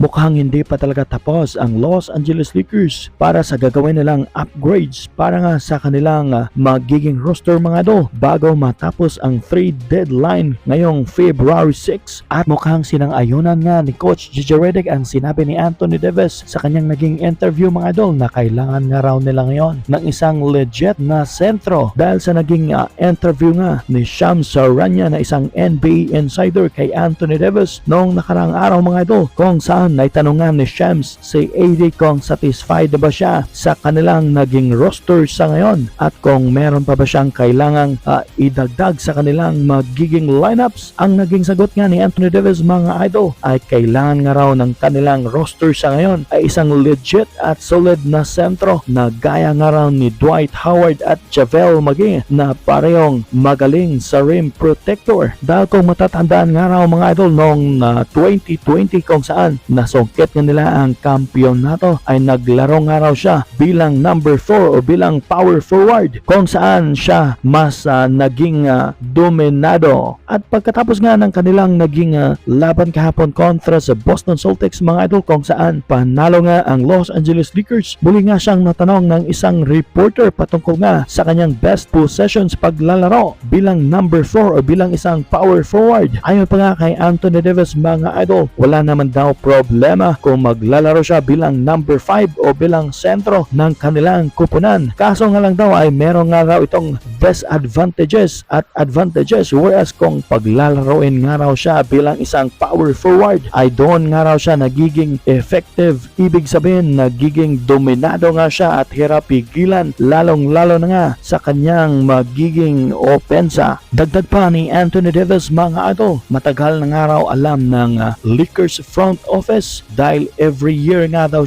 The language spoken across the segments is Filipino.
mukhang hindi pa talaga tapos ang Los Angeles Lakers para sa gagawin nilang upgrades para nga sa kanilang magiging roster mga idol bago matapos ang trade deadline ngayong February 6. At mukhang sinang-ayunan nga ni Coach JJ Redick ang sinabi ni Anthony Davis sa kanyang naging interview mga idol na kailangan nga raw nila ngayon ng isang legit na sentro dahil sa naging interview nga ni Shams Charania na isang NBA insider kay Anthony Davis noong nakarang araw mga idol kung saan naitanungan ni Shams si AD kung satisfied ba siya sa kanilang naging roster sa ngayon at kung meron pa ba siyang kailangang idagdag sa kanilang magiging lineups. Ang naging sagot nga ni Anthony Davis mga idol ay kailangan nga raw ng kanilang roster sa ngayon ay isang legit at solid na sentro na gaya nga raw ni Dwight Howard at JaVale McGee na parehong magaling sa rim protector. Dahil kung matatandaan nga raw mga idol noong 2020 kung saan nasungkit nga nila ang kampyonato ay naglaro nga raw siya bilang number 4 o bilang power forward kung saan siya mas naging dominado. At pagkatapos nga ng kanilang naging laban kahapon kontra sa Boston Celtics mga idol kung saan panalo nga ang Los Angeles Lakers, muli nga siyang natanong ng isang reporter patungkol nga sa kanyang best possessions paglalaro bilang number 4 o bilang isang power forward. Ayon pa nga kay Anthony Davis mga idol, wala naman daw problema kung maglalaro siya bilang number 5 o bilang sentro ng kanilang kupunan. Kaso nga lang daw ay meron nga raw itong disadvantages at advantages, whereas kung paglalaroin nga raw siya bilang isang power forward ay doon nga raw siya nagiging effective. Ibig sabihin nagiging dominado nga siya at hirap pigilan lalong lalo na nga sa kanyang magiging opensa. Dagdag pa ni Anthony Davis mga idol, matagal na nga raw alam ng Lakers front office dahil every year nga daw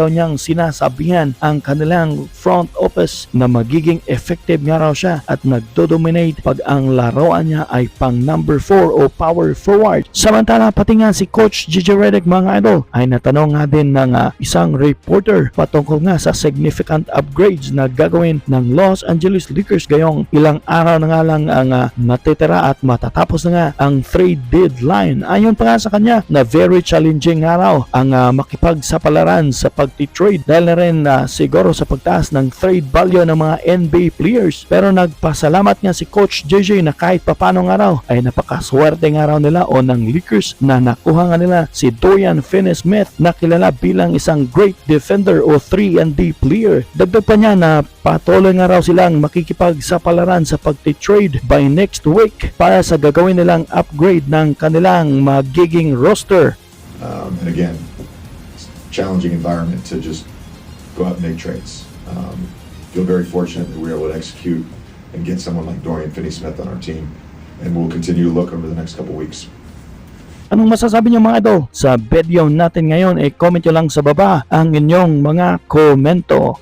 niyang sinasabihan ang kanilang front office na magiging effective nga raw siya at nagdodominate pag ang laruan niya ay pang number 4 o power forward. Samantala pati nga si Coach JJ Redick mga idol ay natanong nga din ng isang reporter patungkol nga sa significant upgrades na gagawin ng Los Angeles Lakers gayong ilang araw na nga lang ang natitira at matatapos na nga ang trade deadline. Ayon pa nga sa kanya na very challenging nga raw ang makipagsapalaran sa pagti-trade dahil na rin siguro sa pagtaas ng trade value ng mga NBA players. Pero nagpasalamat nga si Coach JJ na kahit papano nga raw ay napakaswerte nga raw nila o ng Lakers na nakuha nga nila si Dorian Finney-Smith na kilala bilang isang great defender o 3-and-D player. Dagdag pa niya na patuloy nga raw silang makikipagsapalaran sa pagti-trade by next week para sa gagawin nilang upgrade ng kanilang magiging roster. And again, challenging environment to just go out and make trades. Feel very fortunate that we were able to execute and get someone like Dorian Finney-Smith on our team, and we'll continue to look over the next couple weeks. Anong masasabi niyo mga idol? Sa video natin ngayon, comment nyo lang sa baba ang inyong mga komento.